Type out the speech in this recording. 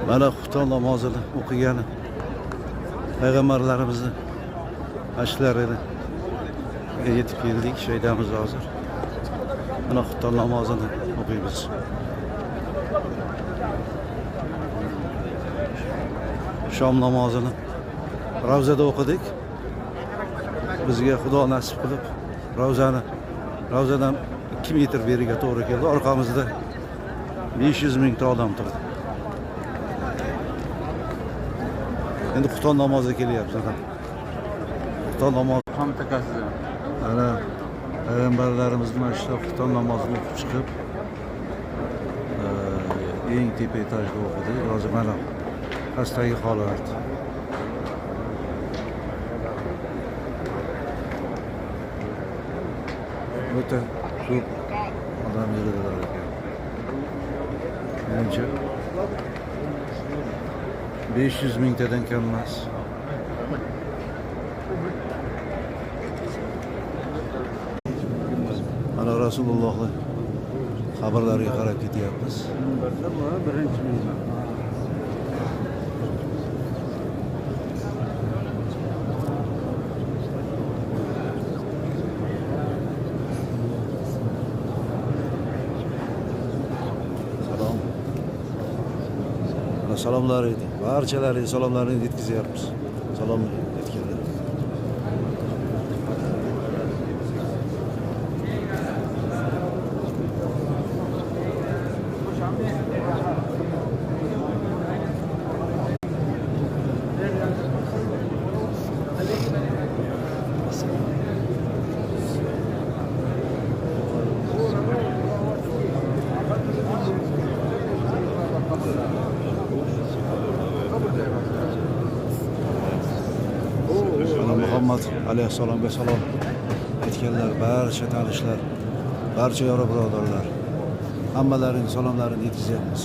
Mana xufton namozini o'qigani payg'ambarlarimizni ashlarida yetib keldik, shaydamiz hozir. Mana xufton namozini o'qiymiz. Shom namozini Ravzada o'qidik. Bizga Xudo nasib qilib Ravzadan 2 metr beriga to'g'ri keldi. Orqamizda 500 mingta odam turdi. Endi xufton namoziga kelyapmiz. Xufton namozi ham takasi. ana payg'ambarlarimiz mana shu xufton namozini o'qib chiqib eng tepa etajda o'qidi. Hozir mana pastdagi holat. O'ta ko'p odam yig'ildilar ekan. Menimcha 500 mingtadan kam emas. Mana Rasulullohning xabarlariga qarab ketyapmiz. Birinchi minbar. Salomlar edi. Barchalariga salomlarini yetkazyapmiz. Salom yetkazdi. Muhammad alayhissalomga salom aytganlar, barcha tanishlar, barcha yora birodarlar, hammalaring salomlarini yetkazyapmiz.